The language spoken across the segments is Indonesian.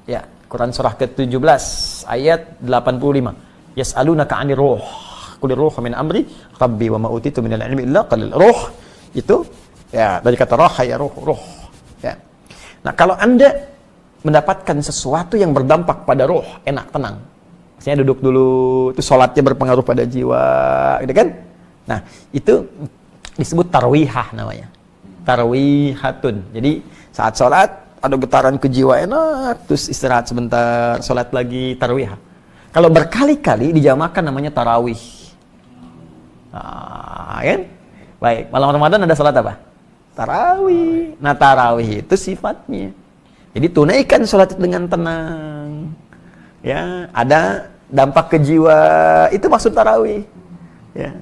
Ya, Quran surah ke-17 ayat 85. Yas'alunaka 'anir ruh. Qul ruh min amri rabbi wa ma utitu minal ilmi illa qalil. Ruh itu ya dari kata roh ya ruh. Ya. Nah, kalau Anda mendapatkan sesuatu yang berdampak pada ruh, enak, tenang. Misalnya duduk dulu, itu sholatnya berpengaruh pada jiwa, gitu kan? Nah, itu disebut tarwihah namanya. Tarwihatun. Jadi saat sholat ada getaran ke jiwa enak, terus istirahat sebentar, sholat lagi, tarwihah. Kalau berkali-kali dijamakan namanya tarawih. Nah, kan? Baik, malam Ramadan ada sholat apa? Tarawih. Nah, tarawih itu sifatnya. Jadi tunaikan sholat dengan tenang. Ya, ada dampak ke jiwa, itu maksud tarawih. Ya.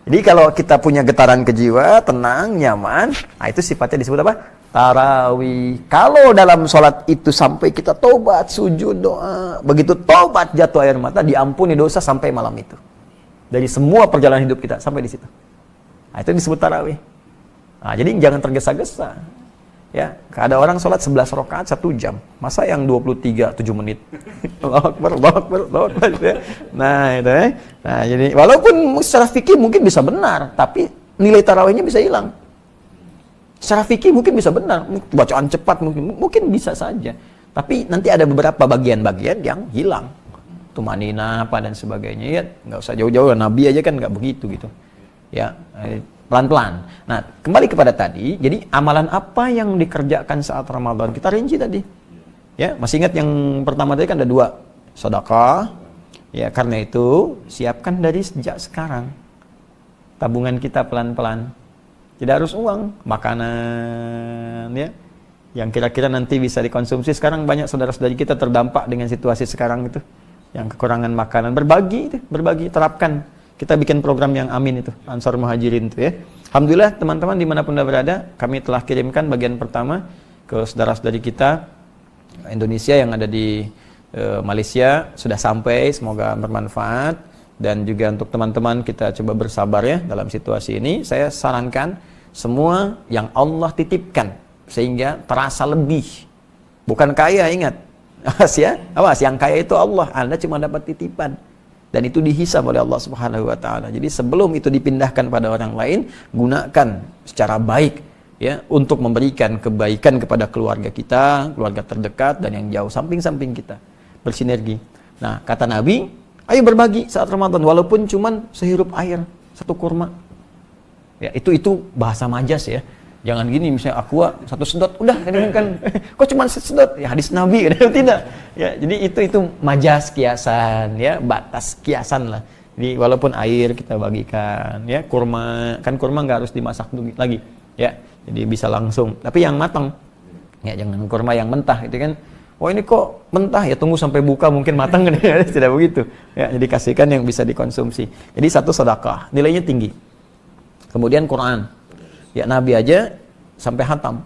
Jadi kalau kita punya getaran ke jiwa, tenang, nyaman, nah itu sifatnya disebut apa? Tarawih. Kalau dalam sholat itu sampai kita tobat, sujud, doa, begitu tobat jatuh air mata, diampuni dosa sampai malam itu. Dari semua perjalanan hidup kita sampai di situ. Nah, itu disebut tarawih. Nah, jadi jangan tergesa-gesa. Ya, ada orang sholat 11 rakaat 1 jam. Masa yang 23 7 menit? Allahu Akbar, Allahu Akbar, Allahu Akbar. Nah, itu ya. Nah, jadi walaupun secara fikih mungkin bisa benar, tapi nilai tarawihnya bisa hilang. Secara fikih mungkin bisa benar, bacaan cepat mungkin bisa saja. Tapi nanti ada beberapa bagian-bagian yang hilang. Tumanina apa dan sebagainya. Ya, nggak usah jauh-jauh, Nabi aja kan nggak begitu gitu. Ya, pelan-pelan. Nah, kembali kepada tadi, jadi amalan apa yang dikerjakan saat Ramadan? Kita rinci tadi. Ya, masih ingat yang pertama tadi kan ada 2, sedekah. Ya, karena itu siapkan dari sejak sekarang. Tabungan kita pelan-pelan. Tidak harus uang, makanan ya. Yang kira-kira nanti bisa dikonsumsi. Sekarang banyak saudara-saudari kita terdampak dengan situasi sekarang itu. Yang kekurangan makanan, berbagi, terapkan. Kita bikin program yang amin itu, Ansar Muhajirin itu ya. Alhamdulillah teman-teman dimanapun Anda berada, kami telah kirimkan bagian pertama ke saudara-saudari kita Indonesia yang ada di Malaysia, sudah sampai, semoga bermanfaat. Dan juga untuk teman-teman kita coba bersabar ya dalam situasi ini. Saya sarankan semua yang Allah titipkan sehingga terasa lebih. Bukan kaya, ingat. Ya, awas, yang kaya itu Allah, Anda cuma dapat titipan. Dan itu dihisab oleh Allah Subhanahu wa taala. Jadi sebelum itu dipindahkan pada orang lain, gunakan secara baik ya untuk memberikan kebaikan kepada keluarga kita, keluarga terdekat dan yang jauh samping-samping kita. Bersinergi. Nah, kata Nabi, ayo berbagi saat Ramadan walaupun cuman sehirup air, 1 kurma. Ya, itu bahasa majas ya. Jangan gini misalnya aqua 1 sedot udah kan kok cuma sedot ya hadis Nabi kan tidak. Ya, jadi itu majas kiasan ya, batas kiasan lah. Jadi walaupun air kita bagikan ya, kurma nggak harus dimasak lagi ya. Jadi bisa langsung. Tapi yang matang. Ya, jangan kurma yang mentah itu kan. Oh ini kok mentah ya, tunggu sampai buka mungkin matang kan. Tidak begitu. Ya, jadi kasihkan yang bisa dikonsumsi. Jadi 1 sedekah, nilainya tinggi. Kemudian Quran. Ya, Nabi aja sampai hatam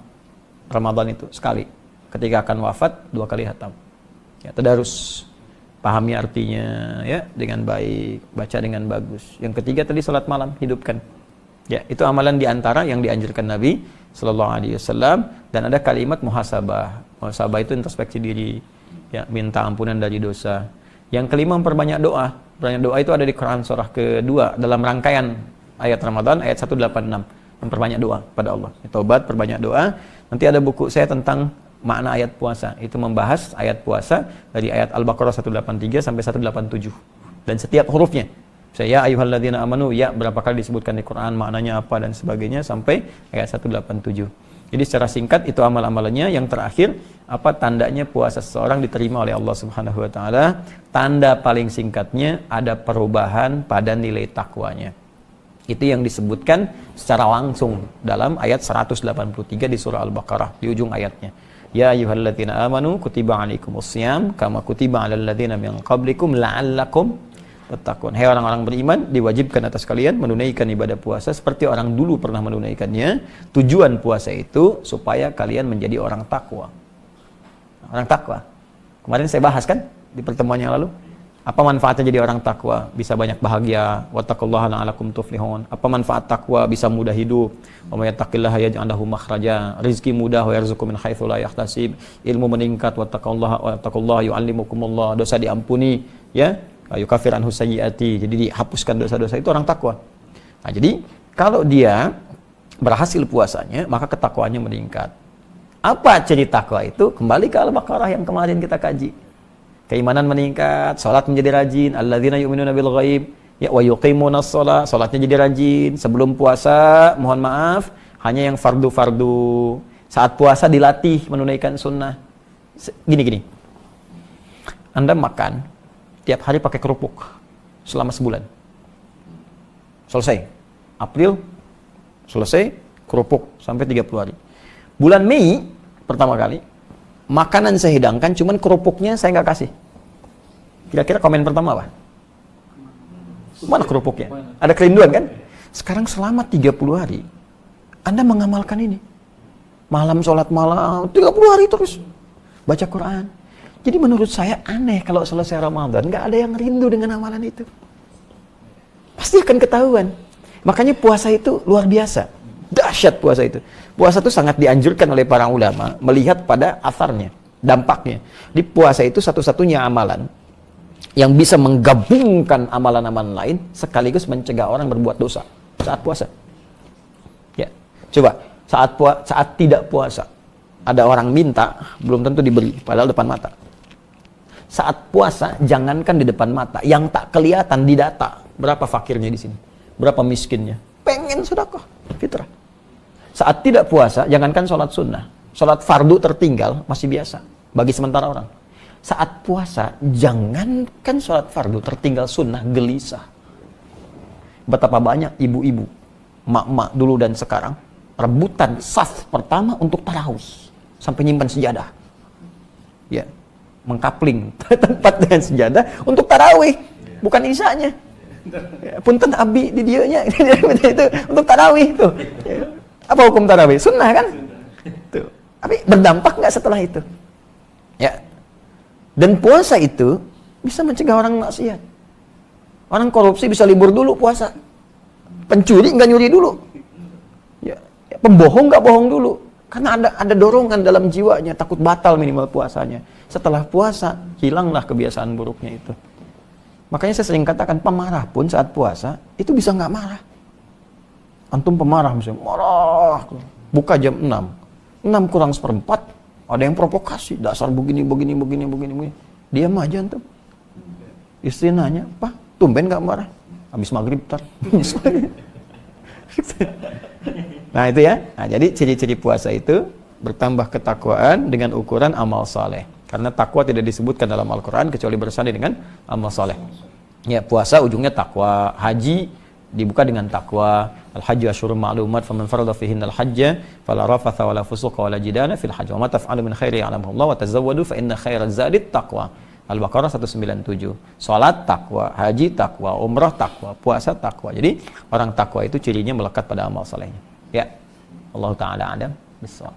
Ramadan itu sekali. Ketika akan wafat 2 kali hatam. Ya, tadarus, pahami artinya ya dengan baik, baca dengan bagus. Yang ketiga tadi salat malam, hidupkan. Ya, itu amalan diantara yang dianjurkan Nabi Sallallahu Alaihi Wasallam. Dan ada kalimat muhasabah. Muhasabah itu introspeksi diri, ya, minta ampunan dari dosa. Yang kelima memperbanyak doa. Perbanyak doa itu ada di Quran surah kedua dalam rangkaian ayat Ramadan ayat 186. Memperbanyak doa pada Allah. Tobat, perbanyak doa. Nanti ada buku saya tentang makna ayat puasa. Itu membahas ayat puasa dari ayat Al-Baqarah 183 sampai 187. Dan setiap hurufnya. Saya ayyuhalladzina amanu, ya berapa kali disebutkan di Quran, maknanya apa dan sebagainya sampai ayat 187. Jadi secara singkat itu amal-amalannya. Yang terakhir, apa tandanya puasa seseorang diterima oleh Allah Subhanahu wa taala? Tanda paling singkatnya ada perubahan pada nilai takwanya. Itu yang disebutkan secara langsung dalam ayat 183 di surah Al-Baqarah di ujung ayatnya. Ya ayyuhalladzina amanu kutiba alaikumussyam kama kutiba alal ladzina min qablikum la'allakum tattaqun. Hai orang-orang beriman, diwajibkan atas kalian menunaikan ibadah puasa seperti orang dulu pernah menunaikannya. Tujuan puasa itu supaya kalian menjadi orang takwa. Orang takwa. Kemarin saya bahas kan di pertemuan yang lalu. Apa manfaatnya jadi orang takwa? Bisa banyak bahagia. Wattaqullaha la'allakum tuflihun. Apa manfaat takwa? Bisa mudah hidup. Wa may yattaqillaha yaj'al lahu makhraja. Rizki mudah, wa yarzuqhu min haitsu la yahtasib. Ilmu meningkat, wattaqullaha yu'allimukumullah. Dosa diampuni, ya. Yukaffir anhu sayyiati. Jadi dihapuskan dosa-dosa, itu orang takwa. Nah, jadi kalau dia berhasil puasanya, maka ketakwaannya meningkat. Apa ciri takwa itu? Kembali ke Al-Baqarah yang kemarin kita kaji. Keimanan meningkat, salat menjadi rajin, alladzina yu'minuna bil ghaib, ya wa yuqimunas shalah, salatnya jadi rajin. Sebelum puasa, mohon maaf, hanya yang fardu-fardu. Saat puasa dilatih menunaikan sunnah. Gini. Anda makan tiap hari pakai kerupuk selama sebulan. Selesai. April selesai, kerupuk sampai 30 hari. Bulan Mei pertama kali makanan saya hidangkan, cuman kerupuknya saya nggak kasih. Kira-kira komen pertama apa? Mana kerupuknya? Ada kerinduan kan? Sekarang selama 30 hari, Anda mengamalkan ini. Malam sholat malam, 30 hari terus. Baca Quran. Jadi menurut saya aneh kalau selesai Ramadan, nggak ada yang rindu dengan amalan itu. Pasti akan ketahuan. Makanya puasa itu luar biasa. Dahsyat puasa itu. Puasa itu sangat dianjurkan oleh para ulama melihat pada asarnya, dampaknya. Di puasa itu satu-satunya amalan yang bisa menggabungkan amalan-amalan lain sekaligus mencegah orang berbuat dosa saat puasa. Ya. Coba saat tidak puasa ada orang minta belum tentu diberi padahal depan mata. Saat puasa jangankan di depan mata, yang tak kelihatan di data. Berapa fakirnya di sini? Berapa miskinnya? Pengen sedekah, fitrah. Saat tidak puasa, jangankan sholat sunnah. Sholat fardu tertinggal, masih biasa. Bagi sementara orang. Saat puasa, jangankan sholat fardu tertinggal sunnah, gelisah. Betapa banyak ibu-ibu, mak-mak dulu dan sekarang, rebutan saf pertama untuk tarawih. Sampai nyimpan sejadah. Ya, mengkapling tempat dengan sejadah untuk tarawih. Bukan isanya. Ya, punten abi di dianya itu untuk tarawih itu. Ya. Apa hukum tarawih? Sunnah kan? Tuh. Tapi berdampak nggak setelah itu? Ya. Dan puasa itu bisa mencegah orang maksiat. Orang korupsi bisa libur dulu puasa. Pencuri nggak nyuri dulu. Ya. Pembohong nggak bohong dulu. Karena ada dorongan dalam jiwanya, takut batal minimal puasanya. Setelah puasa, hilanglah kebiasaan buruknya itu. Makanya saya sering katakan, pemarah pun saat puasa, itu bisa nggak marah. Antum pemarah misalnya, marah, buka jam 6, 6 kurang seperempat, ada yang provokasi, dasar begini. Diam aja antum. Istri nanya, Pak, tumben nggak marah? Habis maghrib tar. Nah itu ya, nah, jadi ciri-ciri puasa itu bertambah ketakwaan dengan ukuran amal saleh. Karena takwa tidak disebutkan dalam Al-Quran kecuali bersanding dengan amal saleh. Ya, puasa ujungnya takwa, haji dibuka dengan takwa. Al-hajju asyhurun ma'lumat, faman farada fihinna al-hajja fala rafatha wala fusuqa wala jidala fil hajj. Wa ma taf'alu min khairin ya'lamuhu Allah wa tazawwadu fa inna khairaz zadi taqwa. Al-Baqarah 197. Salat takwa, haji takwa, umrah takwa, puasa takwa. Jadi orang takwa itu cirinya melekat pada amal salehnya. Ya. Allah taala a'lam bissawab.